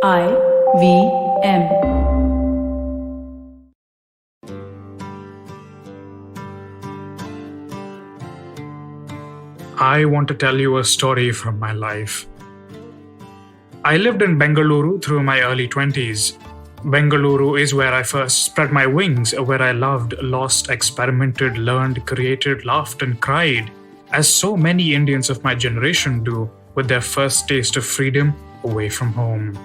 IVM. I want to tell you a story from my life. I lived in Bangalore through my early 20s. Bangalore is where I first spread my wings, where I loved, lost, experimented, learned, created, laughed, and cried, as so many Indians of my generation do with their first taste of freedom away from home.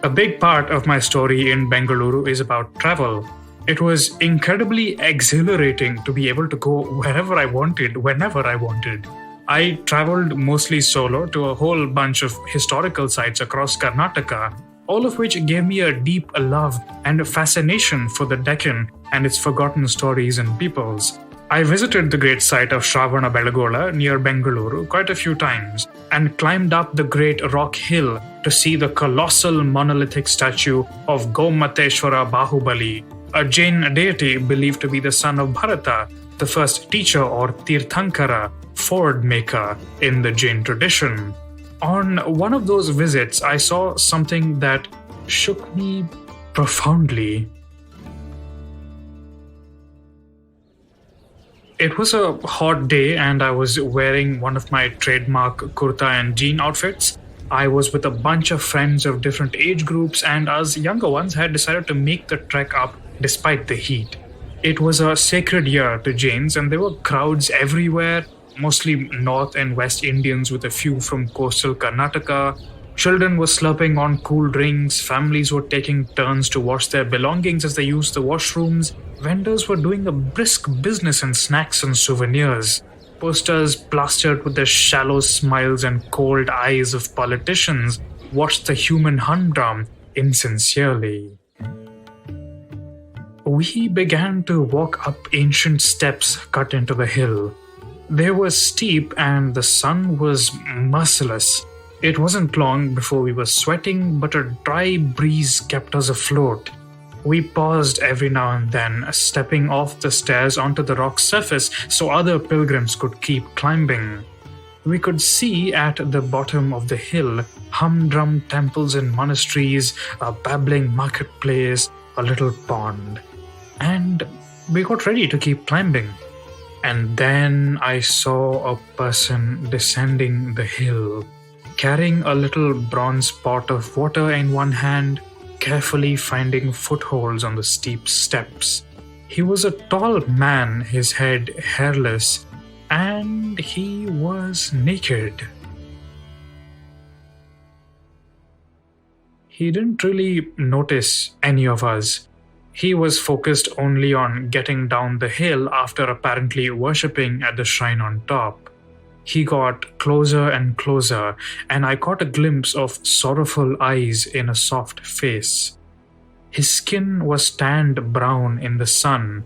A big part of my story in Bangalore is about travel. It was incredibly exhilarating to be able to go wherever I wanted, whenever I wanted. I traveled mostly solo to a whole bunch of historical sites across Karnataka, all of which gave me a deep love and a fascination for the Deccan and its forgotten stories and peoples. I visited the great site of Shravanabelagola near Bangalore quite a few times and climbed up the great rock hill to see the colossal monolithic statue of Gomateshwara Bahubali, a Jain deity believed to be the son of Bharata, the first teacher or Tirthankara, ford maker in the Jain tradition. On one of those visits, I saw something that shook me profoundly. It was a hot day and I was wearing one of my trademark kurta and jean outfits. I was with a bunch of friends of different age groups, and us younger ones had decided to make the trek up despite the heat. It was a sacred year to Jains and there were crowds everywhere, mostly North and West Indians with a few from coastal Karnataka. Children were slurping on cool drinks, families were taking turns to wash their belongings as they used the washrooms, vendors were doing a brisk business in snacks and souvenirs. Posters plastered with the shallow smiles and cold eyes of politicians watched the human humdrum insincerely. We began to walk up ancient steps cut into the hill. They were steep and the sun was merciless. It wasn't long before we were sweating, but a dry breeze kept us afloat. We paused every now and then, stepping off the stairs onto the rock surface so other pilgrims could keep climbing. We could see at the bottom of the hill humdrum temples and monasteries, a babbling marketplace, a little pond. And we got ready to keep climbing. And then I saw a person descending the hill, carrying a little bronze pot of water in one hand, carefully finding footholds on the steep steps. He was a tall man, his head hairless, and he was naked. He didn't really notice any of us. He was focused only on getting down the hill after apparently worshipping at the shrine on top. He got closer and closer, and I caught a glimpse of sorrowful eyes in a soft face. His skin was tanned brown in the sun.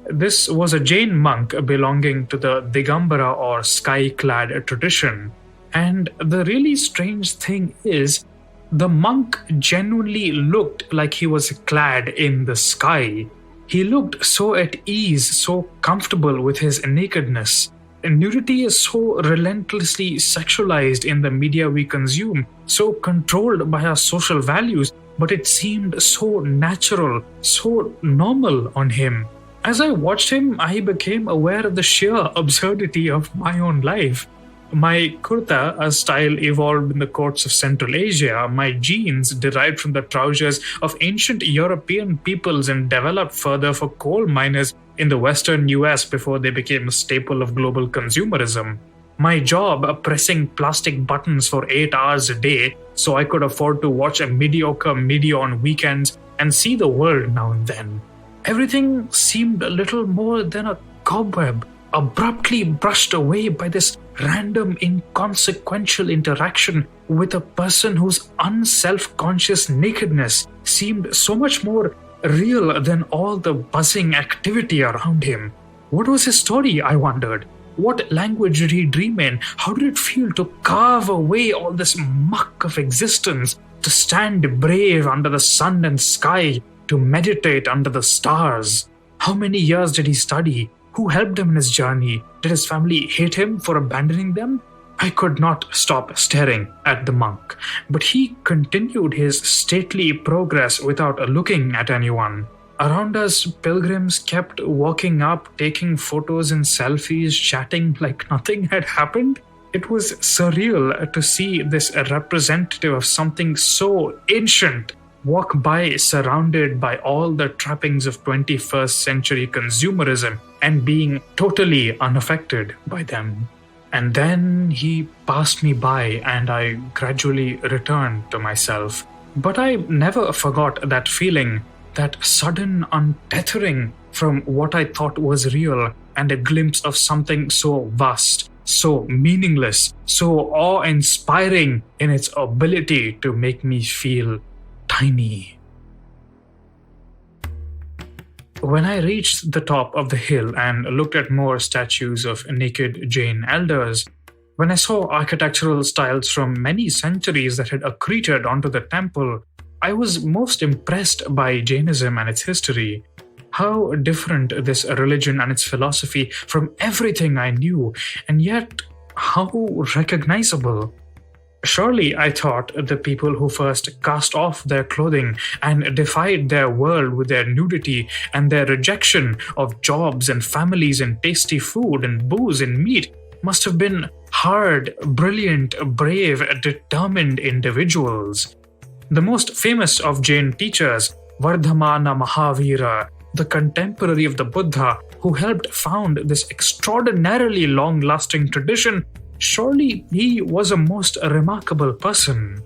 This was a Jain monk belonging to the Digambara or sky-clad tradition. And the really strange thing is, the monk genuinely looked like he was clad in the sky. He looked so at ease, so comfortable with his nakedness. Nudity is so relentlessly sexualized in the media we consume, so controlled by our social values, but it seemed so natural, so normal on him. As I watched him, I became aware of the sheer absurdity of my own life. My kurta, a style evolved in the courts of Central Asia, my jeans derived from the trousers of ancient European peoples and developed further for coal miners in the western US before they became a staple of global consumerism. My job, pressing plastic buttons for 8 hours a day so I could afford to watch a mediocre media on weekends and see the world now and then. Everything seemed a little more than a cobweb, abruptly brushed away by this random inconsequential interaction with a person whose unself-conscious nakedness seemed so much more real than all the buzzing activity around him. What was his story, I wondered? What language did he dream in? How did it feel to carve away all this muck of existence, to stand brave under the sun and sky, to meditate under the stars? How many years did he study? Who helped him in his journey? Did his family hate him for abandoning them? I could not stop staring at the monk, but he continued his stately progress without looking at anyone. Around us, pilgrims kept walking up, taking photos and selfies, chatting like nothing had happened. It was surreal to see this representative of something so ancient walk by surrounded by all the trappings of 21st century consumerism and being totally unaffected by them. And then he passed me by and I gradually returned to myself. But I never forgot that feeling, that sudden untethering from what I thought was real and a glimpse of something so vast, so meaningless, so awe-inspiring in its ability to make me feel tiny. When I reached the top of the hill and looked at more statues of naked Jain elders, when I saw architectural styles from many centuries that had accreted onto the temple, I was most impressed by Jainism and its history. How different this religion and its philosophy from everything I knew, and yet how recognizable. Surely, I thought, the people who first cast off their clothing and defied their world with their nudity and their rejection of jobs and families and tasty food and booze and meat must have been hard, brilliant, brave, determined individuals. The most famous of Jain teachers, Vardhamana Mahavira, the contemporary of the Buddha who helped found this extraordinarily long-lasting tradition, surely he was a most remarkable person.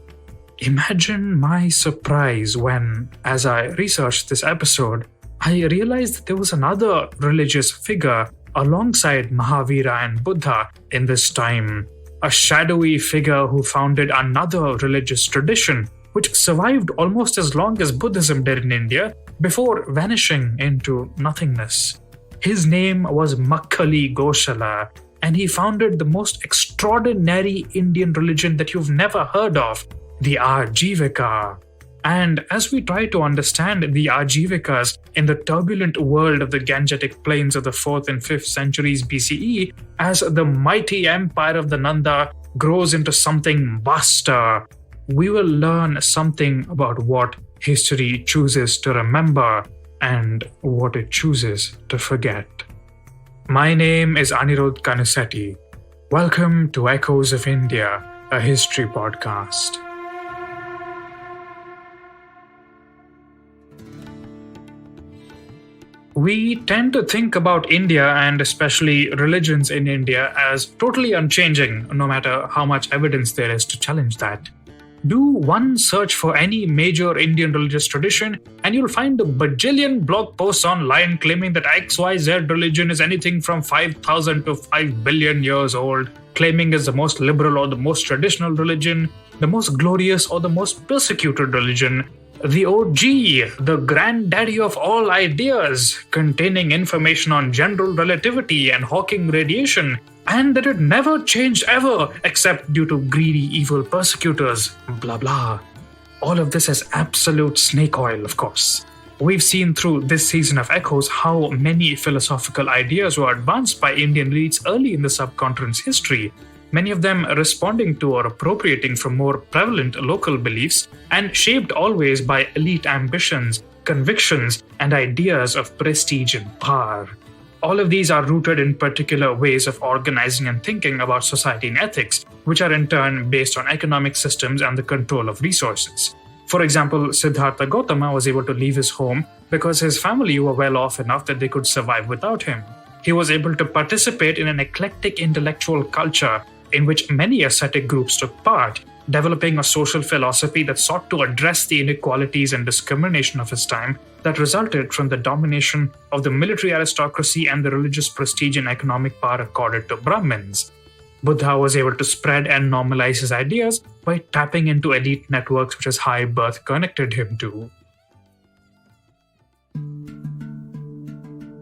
Imagine my surprise when, as I researched this episode, I realized that there was another religious figure alongside Mahavira and Buddha in this time, a shadowy figure who founded another religious tradition which survived almost as long as Buddhism did in India before vanishing into nothingness. His name was Makkhali Goshala, and he founded the most extraordinary Indian religion that you've never heard of, the Ajivika. And as we try to understand the Ajivikas in the turbulent world of the Gangetic Plains of the 4th and 5th centuries BCE, as the mighty empire of the Nanda grows into something vaster, we will learn something about what history chooses to remember and what it chooses to forget. My name is Anirudh Kanisetti. Welcome to Echoes of India, a history podcast. We tend to think about India and especially religions in India as totally unchanging, no matter how much evidence there is to challenge that. Do one search for any major Indian religious tradition and you'll find a bajillion blog posts online claiming that XYZ religion is anything from 5,000 to 5 billion years old, claiming it's the most liberal or the most traditional religion, the most glorious or the most persecuted religion, the OG, the granddaddy of all ideas, containing information on general relativity and Hawking radiation, and that it never changed ever except due to greedy evil persecutors, blah blah. All of this is absolute snake oil, of course. We've seen through this season of Echoes how many philosophical ideas were advanced by Indian elites early in the subcontinent's history, many of them responding to or appropriating from more prevalent local beliefs and shaped always by elite ambitions, convictions, and ideas of prestige and power. All of these are rooted in particular ways of organizing and thinking about society and ethics, which are in turn based on economic systems and the control of resources. For example, Siddhartha Gautama was able to leave his home because his family were well off enough that they could survive without him. He was able to participate in an eclectic intellectual culture in which many ascetic groups took part, developing a social philosophy that sought to address the inequalities and discrimination of his time that resulted from the domination of the military aristocracy and the religious prestige and economic power accorded to Brahmins. Buddha was able to spread and normalize his ideas by tapping into elite networks which his high birth connected him to.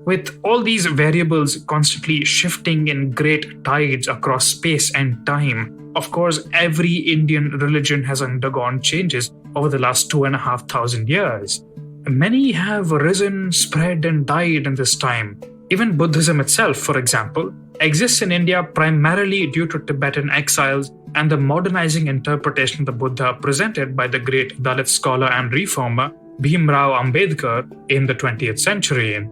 With all these variables constantly shifting in great tides across space and time, of course, every Indian religion has undergone changes over the last 2,500 years. Many have risen, spread, and died in this time. Even Buddhism itself, for example, exists in India primarily due to Tibetan exiles and the modernizing interpretation of the Buddha presented by the great Dalit scholar and reformer Bhimrao Ambedkar in the 20th century.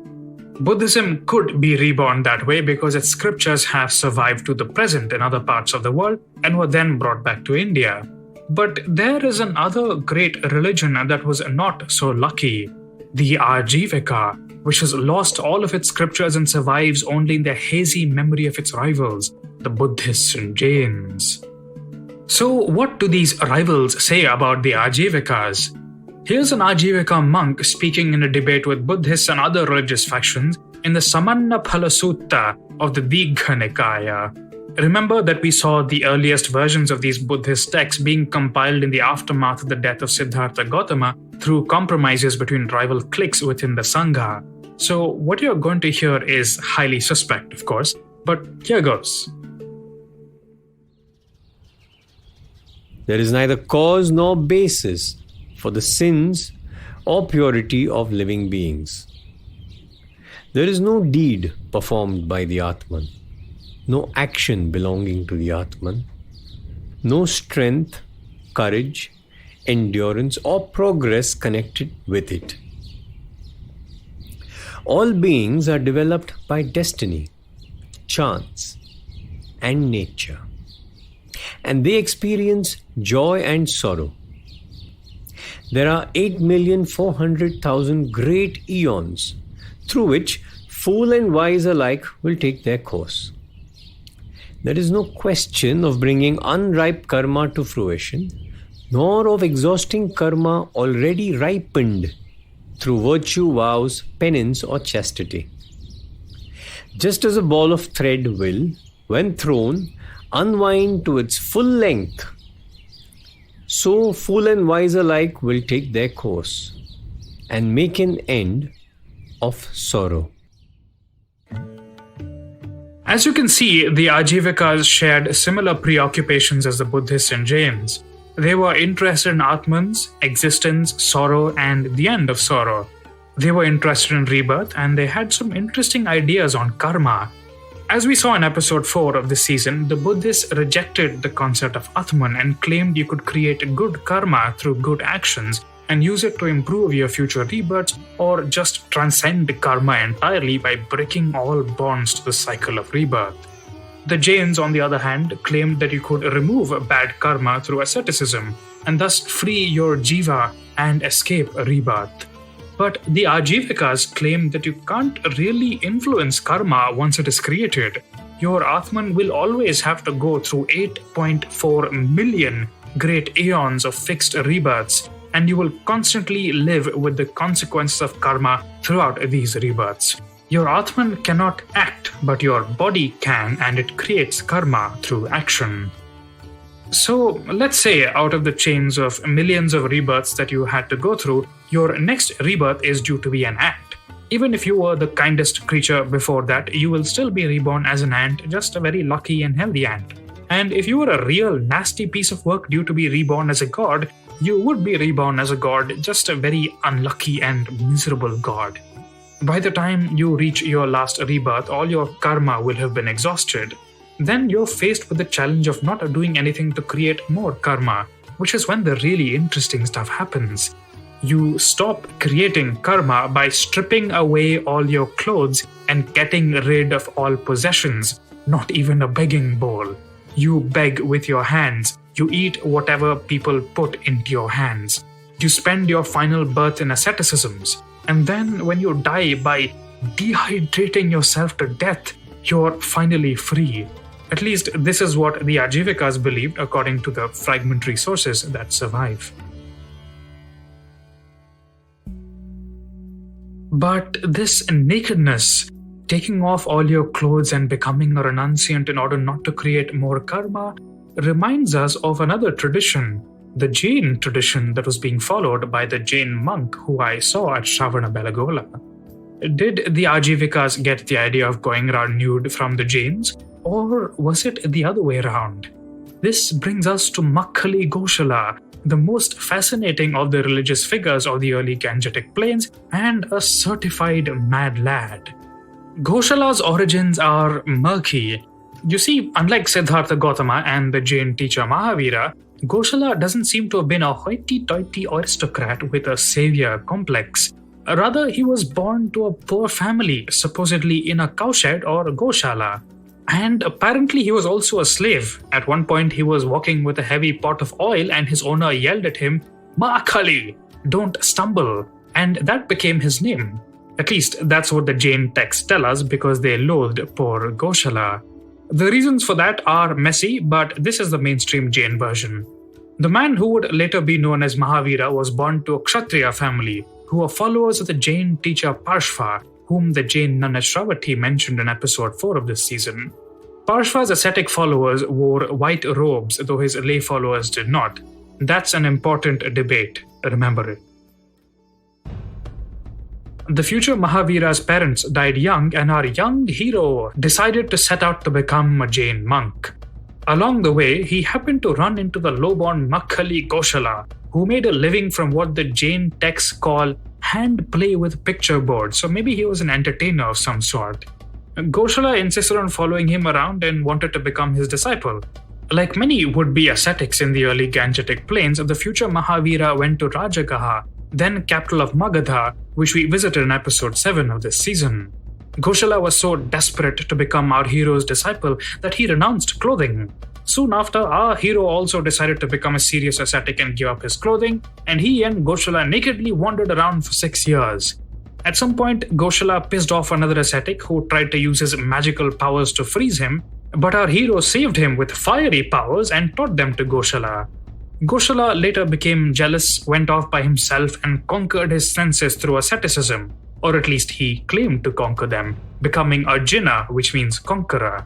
Buddhism could be reborn that way because its scriptures have survived to the present in other parts of the world and were then brought back to India. But there is another great religion that was not so lucky, the Ajivika, which has lost all of its scriptures and survives only in the hazy memory of its rivals, the Buddhists and Jains. So what do these rivals say about the Ajivikas? Here's an Ajivika monk speaking in a debate with Buddhists and other religious factions in the Samannaphala Sutta of the Digha Nikaya. Remember that we saw the earliest versions of these Buddhist texts being compiled in the aftermath of the death of Siddhartha Gautama through compromises between rival cliques within the Sangha. So what you're going to hear is highly suspect, of course, but here goes. There is neither cause nor basis for the sins or purity of living beings. There is no deed performed by the Atman, no action belonging to the Atman, no strength, courage, endurance, or progress connected with it. All beings are developed by destiny, chance, and nature, and they experience joy and sorrow. There are 8,400,000 great eons through which fool and wise alike will take their course. There is no question of bringing unripe karma to fruition, nor of exhausting karma already ripened through virtue, vows, penance, or chastity. Just as a ball of thread will, when thrown, unwind to its full length, so fool and wise alike will take their course and make an end of sorrow. As you can see, the Ajivikas shared similar preoccupations as the Buddhists and Jains. They were interested in Atman's existence, sorrow, and the end of sorrow. They were interested in rebirth, and they had some interesting ideas on karma. As we saw in episode 4 of this season, the Buddhists rejected the concept of Atman and claimed you could create good karma through good actions and use it to improve your future rebirths or just transcend karma entirely by breaking all bonds to the cycle of rebirth. The Jains, on the other hand, claimed that you could remove bad karma through asceticism and thus free your jiva and escape rebirth. But the Ajivikas claim that you can't really influence karma once it is created. Your Atman will always have to go through 8.4 million great eons of fixed rebirths, and you will constantly live with the consequences of karma throughout these rebirths. Your Atman cannot act, but your body can, and it creates karma through action. So, let's say out of the chains of millions of rebirths that you had to go through, your next rebirth is due to be an ant. Even if you were the kindest creature before that, you will still be reborn as an ant, just a very lucky and healthy ant. And if you were a real nasty piece of work due to be reborn as a god, you would be reborn as a god, just a very unlucky and miserable god. By the time you reach your last rebirth, all your karma will have been exhausted. Then you're faced with the challenge of not doing anything to create more karma, which is when the really interesting stuff happens. You stop creating karma by stripping away all your clothes and getting rid of all possessions, not even a begging bowl. You beg with your hands. You eat whatever people put into your hands. You spend your final birth in asceticisms. And then when you die by dehydrating yourself to death, you're finally free. At least this is what the Ajivikas believed according to the fragmentary sources that survive. But this nakedness, taking off all your clothes and becoming a renunciant in order not to create more karma, reminds us of another tradition, the Jain tradition that was being followed by the Jain monk who I saw at Shravanabelagola. Did the Ajivikas get the idea of going around nude from the Jains, or was it the other way around? This brings us to Makkhali Goshala, the most fascinating of the religious figures of the early Gangetic Plains and a certified mad lad. Goshala's origins are murky. You see, unlike Siddhartha Gautama and the Jain teacher Mahavira, Goshala doesn't seem to have been a hoity-toity aristocrat with a savior complex. Rather, he was born to a poor family, supposedly in a cowshed or goshala. And apparently he was also a slave. At one point he was walking with a heavy pot of oil and his owner yelled at him, "Makkhali, don't stumble." And that became his name. At least that's what the Jain texts tell us because they loathed poor Goshala. The reasons for that are messy, but this is the mainstream Jain version. The man who would later be known as Mahavira was born to a Kshatriya family, who were followers of the Jain teacher Parshva, whom the Jain nun Shravati mentioned in episode 4 of this season. Parshva's ascetic followers wore white robes, though his lay followers did not. That's an important debate, remember it. The future Mahavira's parents died young, and our young hero decided to set out to become a Jain monk. Along the way, he happened to run into the low-born Makkhali Goshala, who made a living from what the Jain texts call hand play with picture boards, so maybe he was an entertainer of some sort. Goshala insisted on following him around and wanted to become his disciple. Like many would-be ascetics in the early Gangetic Plains, the future Mahavira went to Rajagaha, then capital of Magadha, which we visited in episode 7 of this season. Goshala was so desperate to become our hero's disciple that he renounced clothing. Soon after, our hero also decided to become a serious ascetic and give up his clothing, and he and Goshala nakedly wandered around for 6 years. At some point, Goshala pissed off another ascetic who tried to use his magical powers to freeze him, but our hero saved him with fiery powers and taught them to Goshala. Goshala later became jealous, went off by himself, and conquered his senses through asceticism, or at least he claimed to conquer them, becoming a Jinna, which means conqueror.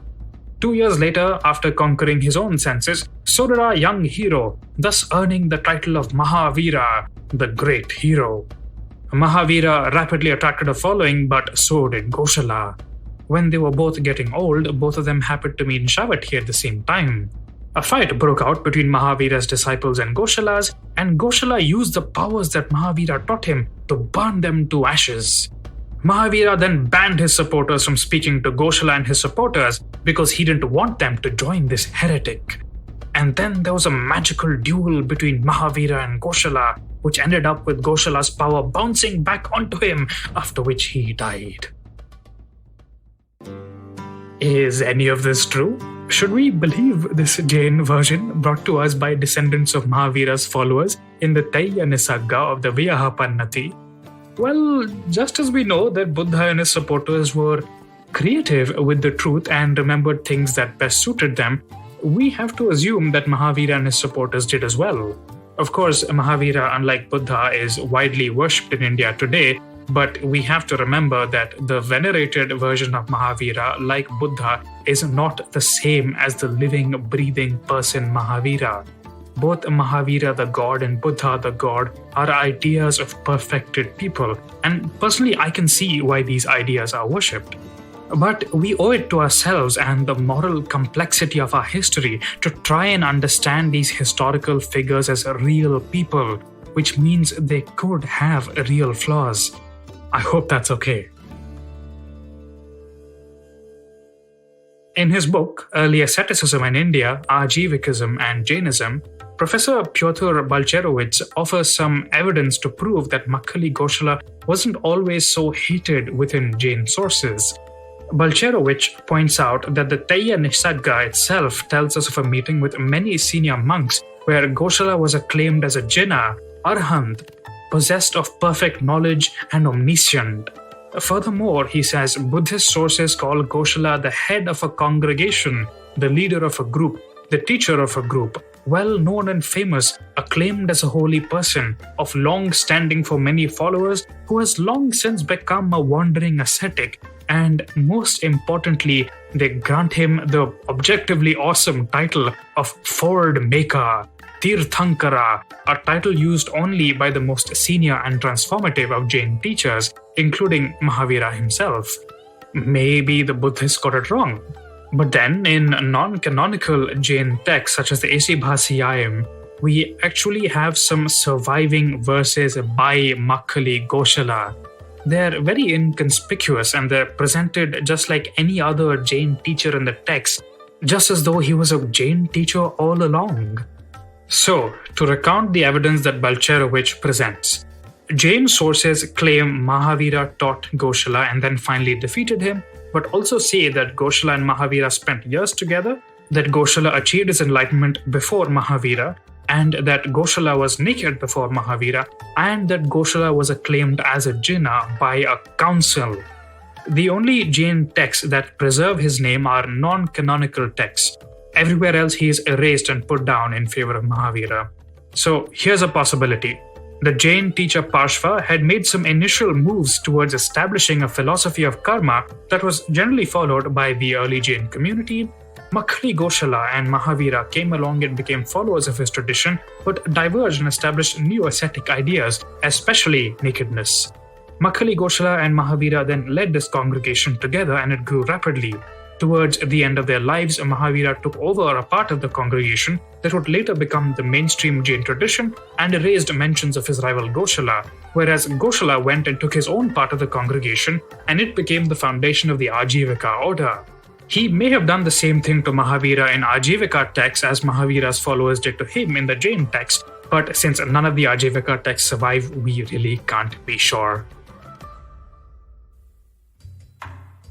2 years later, after conquering his own senses, so did our young hero, thus earning the title of Mahavira, the great hero. Mahavira rapidly attracted a following, but so did Goshala. When they were both getting old, both of them happened to meet in Shravati at the same time. A fight broke out between Mahavira's disciples and Goshala's, and Goshala used the powers that Mahavira taught him to burn them to ashes. Mahavira then banned his supporters from speaking to Goshala and his supporters because he didn't want them to join this heretic. And then there was a magical duel between Mahavira and Goshala, which ended up with Goshala's power bouncing back onto him, after which he died. Is any of this true? Should we believe this Jain version brought to us by descendants of Mahavira's followers in the Tayya Nisagga of the Vyahapannati? Well, just as we know that Buddha and his supporters were creative with the truth and remembered things that best suited them, we have to assume that Mahavira and his supporters did as well. Of course, Mahavira, unlike Buddha, is widely worshipped in India today, but we have to remember that the venerated version of Mahavira, like Buddha, is not the same as the living, breathing person Mahavira. Both Mahavira the god and Buddha the god are ideas of perfected people, and personally I can see why these ideas are worshipped. But we owe it to ourselves and the moral complexity of our history to try and understand these historical figures as real people, which means they could have real flaws. I hope that's okay. In his book, Early Asceticism in India, Ajivikism and Jainism, Professor Pyotr Balcherovich offers some evidence to prove that Makkali Goshala wasn't always so hated within Jain sources. Balcherovich points out that the Tayya Nisagga itself tells us of a meeting with many senior monks where Goshala was acclaimed as a Jinna, Arhant, possessed of perfect knowledge and omniscient. Furthermore, he says Buddhist sources call Goshala the head of a congregation, the leader of a group, the teacher of a group, well known and famous, acclaimed as a holy person, of long standing for many followers, who has long since become a wandering ascetic, and most importantly, they grant him the objectively awesome title of Ford Maker, Tirthankara, a title used only by the most senior and transformative of Jain teachers, including Mahavira himself. Maybe the Buddhists got it wrong. But then, in non-canonical Jain texts such as the Esibhasiyayam, we actually have some surviving verses by Makkali Goshala. They're very inconspicuous and they're presented just like any other Jain teacher in the text, just as though he was a Jain teacher all along. So, to recount the evidence that Balcherovich presents, Jain sources claim Mahavira taught Goshala and then finally defeated him, but also say that Goshala and Mahavira spent years together, that Goshala achieved his enlightenment before Mahavira, and that Goshala was naked before Mahavira, and that Goshala was acclaimed as a Jinnah by a council. The only Jain texts that preserve his name are non-canonical texts. Everywhere else he is erased and put down in favor of Mahavira. So here's a possibility. The Jain teacher Parshva had made some initial moves towards establishing a philosophy of karma that was generally followed by the early Jain community. Makkali Goshala and Mahavira came along and became followers of his tradition, but diverged and established new ascetic ideas, especially nakedness. Makkhali Goshala and Mahavira then led this congregation together and it grew rapidly. Towards the end of their lives, Mahavira took over a part of the congregation that would later become the mainstream Jain tradition and erased mentions of his rival Goshala, whereas Goshala went and took his own part of the congregation and it became the foundation of the Ajivika order. He may have done the same thing to Mahavira in Ajivika texts as Mahavira's followers did to him in the Jain text, but since none of the Ajivika texts survive, we really can't be sure.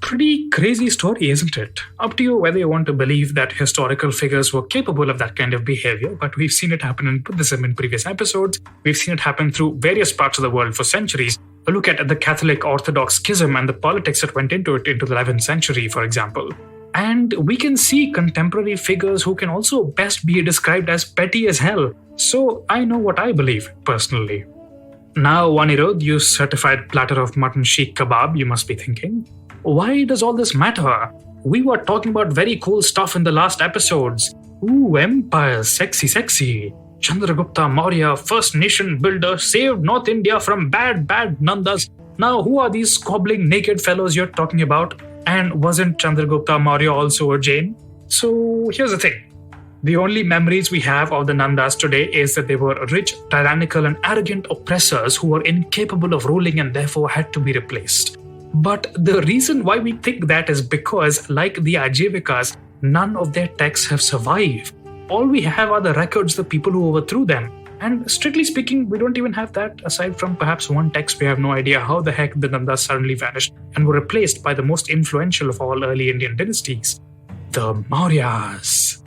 Pretty crazy story, isn't it? Up to you whether you want to believe that historical figures were capable of that kind of behavior, but we've seen it happen in Buddhism in previous episodes. We've seen it happen through various parts of the world for centuries. A look at the Catholic Orthodox schism and the politics that went into it into the 11th century, for example. And we can see contemporary figures who can also best be described as petty as hell. So I know what I believe, personally. Now, Anirudh, you certified platter of mutton sheikh kebab, you must be thinking. Why does all this matter? We were talking about very cool stuff in the last episodes. Ooh, empires, sexy, sexy. Chandragupta Maurya, First Nation builder, saved North India from bad Nandas. Now, who are these squabbling naked fellows you're talking about? And wasn't Chandragupta Maurya also a Jain? So, here's the thing. The only memories we have of the Nandas today is that they were rich, tyrannical, and arrogant oppressors who were incapable of ruling and therefore had to be replaced. But the reason why we think that is because, like the Ajivikas, none of their texts have survived. All we have are the records of the people who overthrew them. And strictly speaking, we don't even have that. Aside from perhaps one text, we have no idea how the heck the Nandas suddenly vanished and were replaced by the most influential of all early Indian dynasties, the Mauryas.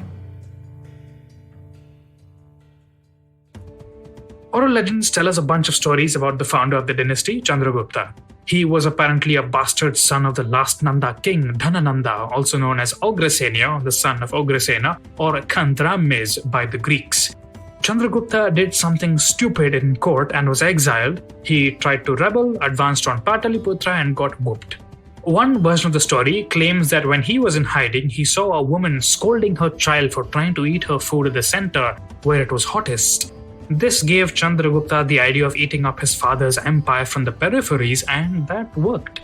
Oral legends tell us a bunch of stories about the founder of the dynasty, Chandragupta. He was apparently a bastard son of the last Nanda king, Dhanananda, also known as Ugrasena, the son of Ugrasena, or Kandrammes by the Greeks. Chandragupta did something stupid in court and was exiled. He tried to rebel, advanced on Pataliputra, and got whooped. One version of the story claims that when he was in hiding, he saw a woman scolding her child for trying to eat her food at the center, where it was hottest. This gave Chandragupta the idea of eating up his father's empire from the peripheries, and that worked.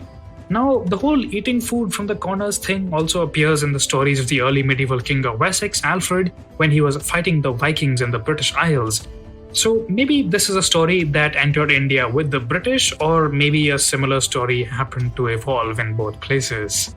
Now, the whole eating food from the corners thing also appears in the stories of the early medieval king of Wessex, Alfred, when he was fighting the Vikings in the British Isles. So maybe this is a story that entered India with the British, or maybe a similar story happened to evolve in both places.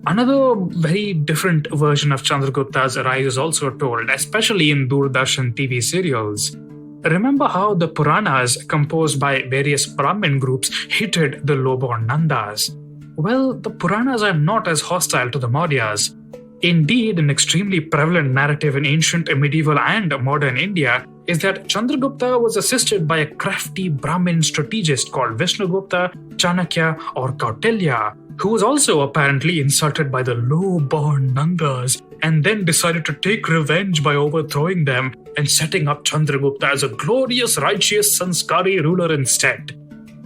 Another very different version of Chandragupta's rise is also told, especially in Doordarshan TV serials. Remember how the Puranas, composed by various Brahmin groups, hated the low-born Nandas? Well, the Puranas are not as hostile to the Mauryas. Indeed, an extremely prevalent narrative in ancient, medieval, and modern India is that Chandragupta was assisted by a crafty Brahmin strategist called Vishnugupta, Chanakya, or Kautilya, who was also apparently insulted by the low-born Nandas and then decided to take revenge by overthrowing them and setting up Chandragupta as a glorious, righteous, sanskari ruler instead.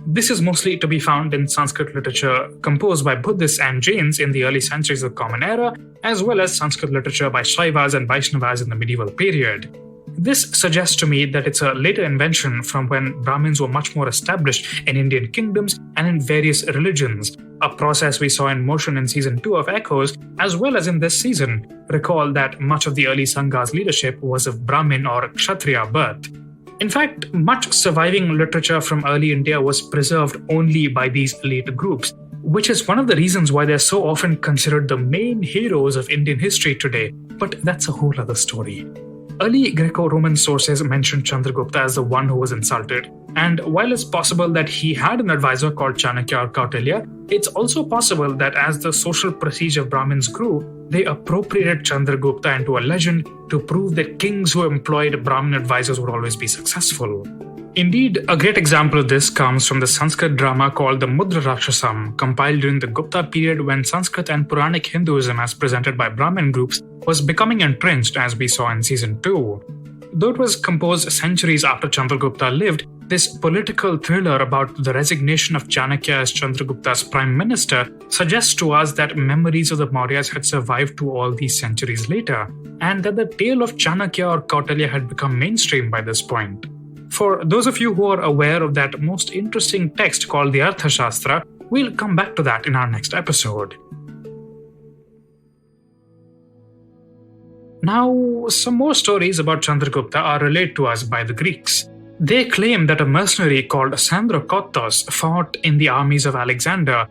This is mostly to be found in Sanskrit literature composed by Buddhists and Jains in the early centuries of the Common Era, as well as Sanskrit literature by Shaivas and Vaishnavas in the medieval period. This suggests to me that it's a later invention from when Brahmins were much more established in Indian kingdoms and in various religions, a process we saw in motion in season 2 of Echoes, as well as in this season. Recall that much of the early Sangha's leadership was of Brahmin or Kshatriya birth. In fact, much surviving literature from early India was preserved only by these elite groups, which is one of the reasons why they're so often considered the main heroes of Indian history today. But that's a whole other story. Early Greco-Roman sources mention Chandragupta as the one who was insulted, and while it's possible that he had an advisor called Chanakya or Kautilya, it's also possible that as the social prestige of Brahmins grew, they appropriated Chandragupta into a legend to prove that kings who employed Brahmin advisors would always be successful. Indeed, a great example of this comes from the Sanskrit drama called the Mudra Rakshasam, compiled during the Gupta period when Sanskrit and Puranic Hinduism as presented by Brahmin groups was becoming entrenched, as we saw in season 2. Though it was composed centuries after Chandragupta lived, this political thriller about the resignation of Chanakya as Chandragupta's prime minister suggests to us that memories of the Mauryas had survived to all these centuries later, and that the tale of Chanakya or Kautilya had become mainstream by this point. For those of you who are aware of that most interesting text called the Arthashastra, we'll come back to that in our next episode. Now, some more stories about Chandragupta are relayed to us by the Greeks. They claim that a mercenary called Sandrokottos fought in the armies of Alexander,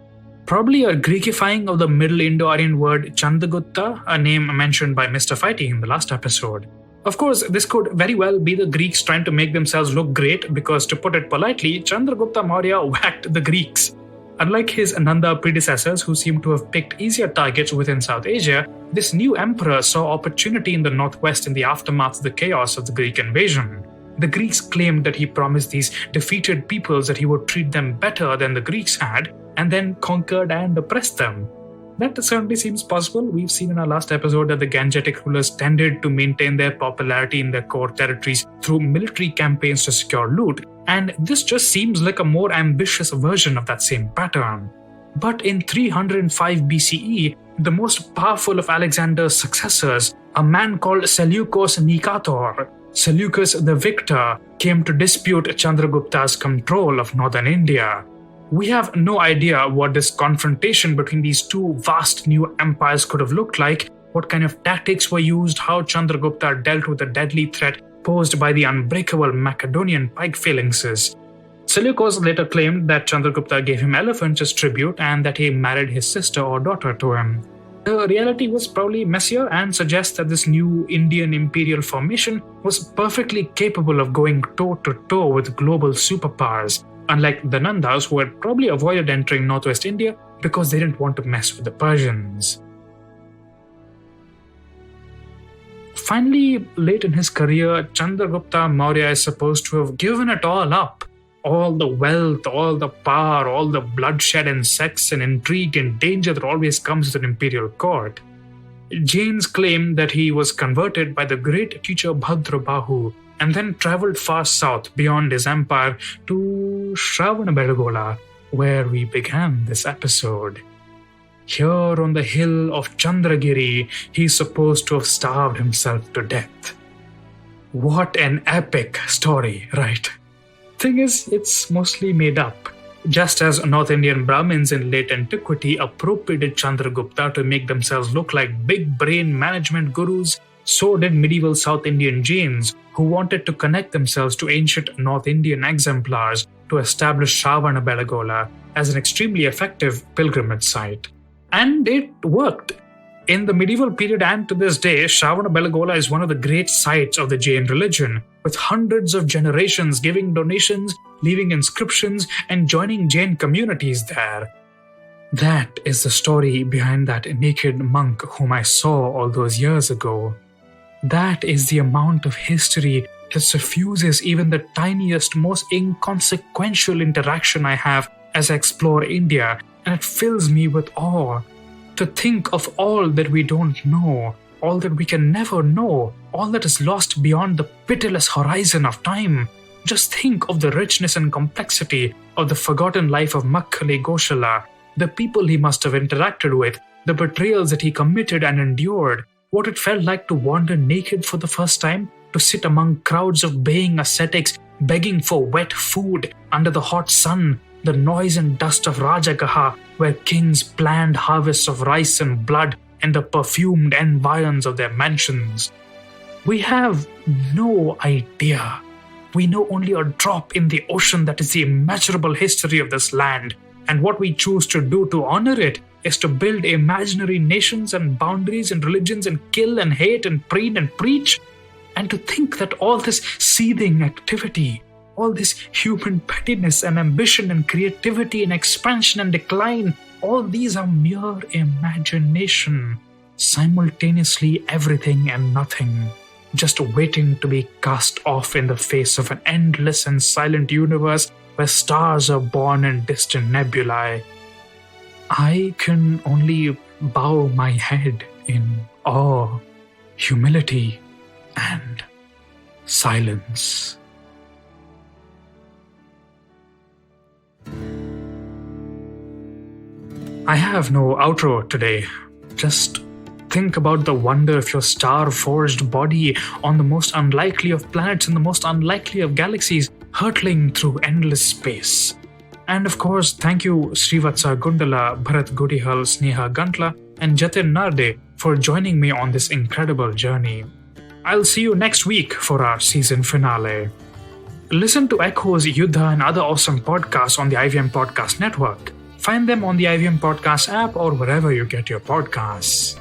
probably a Greekifying of the Middle Indo-Aryan word Chandragupta, a name mentioned by Mr. Fighty in the last episode. Of course, this could very well be the Greeks trying to make themselves look great because, to put it politely, Chandragupta Maurya whacked the Greeks. Unlike his Nanda predecessors who seemed to have picked easier targets within South Asia, this new emperor saw opportunity in the northwest in the aftermath of the chaos of the Greek invasion. The Greeks claimed that he promised these defeated peoples that he would treat them better than the Greeks had, and then conquered and oppressed them. That certainly seems possible. We've seen in our last episode that the Gangetic rulers tended to maintain their popularity in their core territories through military campaigns to secure loot, and this just seems like a more ambitious version of that same pattern. But in 305 BCE, the most powerful of Alexander's successors, a man called Seleucus Nicator, Seleucus the Victor, came to dispute Chandragupta's control of northern India. We have no idea what this confrontation between these two vast new empires could have looked like, what kind of tactics were used, how Chandragupta dealt with the deadly threat posed by the unbreakable Macedonian pike phalanxes. Seleucus later claimed that Chandragupta gave him elephants as tribute and that he married his sister or daughter to him. The reality was probably messier and suggests that this new Indian imperial formation was perfectly capable of going toe-to-toe with global superpowers, unlike the Nandas who had probably avoided entering northwest India because they didn't want to mess with the Persians. Finally, late in his career, Chandragupta Maurya is supposed to have given it all up. All the wealth, all the power, all the bloodshed and sex and intrigue and danger that always comes with an imperial court. Jains claim that he was converted by the great teacher Bhadrabahu and then travelled far south beyond his empire to Shravanabelagola, where we began this episode. Here on the hill of Chandragiri, he's supposed to have starved himself to death. What an epic story, right? Thing is, it's mostly made up. Just as North Indian Brahmins in late antiquity appropriated Chandragupta to make themselves look like big brain management gurus, so did medieval South Indian Jains who wanted to connect themselves to ancient North Indian exemplars to establish Shravanabelagola as an extremely effective pilgrimage site. And it worked. In the medieval period and to this day, Shravanabelagola is one of the great sites of the Jain religion, with hundreds of generations giving donations, leaving inscriptions, and joining Jain communities there. That is the story behind that naked monk whom I saw all those years ago. That is the amount of history that suffuses even the tiniest, most inconsequential interaction I have as I explore India, and it fills me with awe. To think of all that we don't know, all that we can never know, all that is lost beyond the pitiless horizon of time. Just think of the richness and complexity of the forgotten life of Makkali Goshala, the people he must have interacted with, the betrayals that he committed and endured, what it felt like to wander naked for the first time, to sit among crowds of baying ascetics begging for wet food under the hot sun, the noise and dust of Rajagaha, where kings planned harvests of rice and blood and the perfumed environs of their mansions. We have no idea. We know only a drop in the ocean that is the immeasurable history of this land. And what we choose to do to honor it is to build imaginary nations and boundaries and religions and kill and hate and preen and preach. And to think that all this seething activity, all this human pettiness and ambition and creativity and expansion and decline, all these are mere imagination. Simultaneously everything and nothing, just waiting to be cast off in the face of an endless and silent universe where stars are born in distant nebulae. I can only bow my head in awe, humility, and silence. I have no outro today. Just think about the wonder of your star-forged body on the most unlikely of planets in the most unlikely of galaxies, hurtling through endless space. And of course, thank you Srivatsa Gundala, Bharat Gudihal, Sneha Gantla, and Jatin Narde for joining me on this incredible journey. I'll see you next week for our season finale. Listen to Echoes, Yuddha, and other awesome podcasts on the IVM Podcast Network. Find them on the IVM Podcast app or wherever you get your podcasts.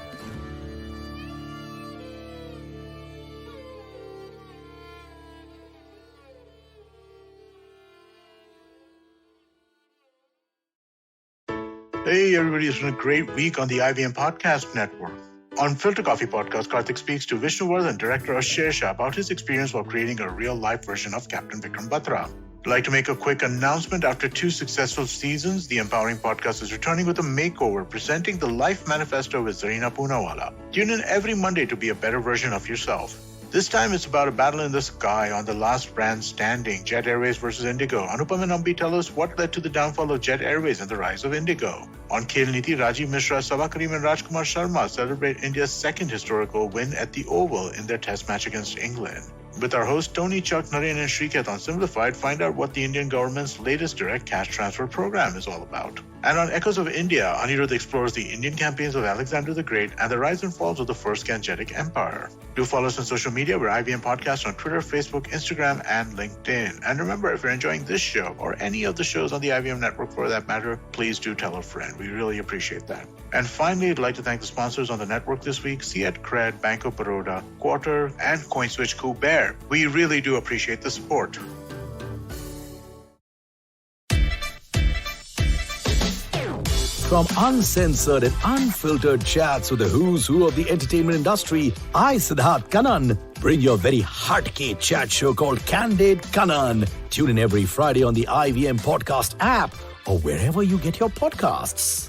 Hey everybody, it's been a great week on the IVM Podcast Network. On Filter Coffee Podcast, Karthik speaks to Vishnuvardhan, director of Shersha, about his experience while creating a real-life version of Captain Vikram Batra. I'd like to make a quick announcement. After 2 successful seasons, the Empowering Podcast is returning with a makeover, presenting the Life Manifesto with Zarina Poonawala. Tune in every Monday to be a better version of yourself. This time it's about a battle in the sky on the last brand standing, Jet Airways versus Indigo. Anupam and Ambi tell us what led to the downfall of Jet Airways and the rise of Indigo. On Khel Niti, Rajiv Mishra, Sabha Karim and Rajkumar Sharma celebrate India's second historical win at the Oval in their test match against England. With our hosts Tony, Chuck, Naren and Shriketh on Simplified, find out what the Indian government's latest direct cash transfer program is all about. And on Echoes of India, Anirudh explores the Indian campaigns of Alexander the Great and the rise and falls of the First Gangetic Empire. Do follow us on social media. We're IVM Podcast on Twitter, Facebook, Instagram, and LinkedIn. And remember, if you're enjoying this show or any of the shows on the IVM network for that matter, please do tell a friend. We really appreciate that. And finally, I'd like to thank the sponsors on the network this week, Fiat Cred, Bank of Baroda, Quarter, and CoinSwitch Kuber. We really do appreciate the support. From uncensored and unfiltered chats with the who's who of the entertainment industry, I, Siddharth Kannan, bring your very heartcake chat show called Candid Kannan. Tune in every Friday on the IVM Podcast app or wherever you get your podcasts.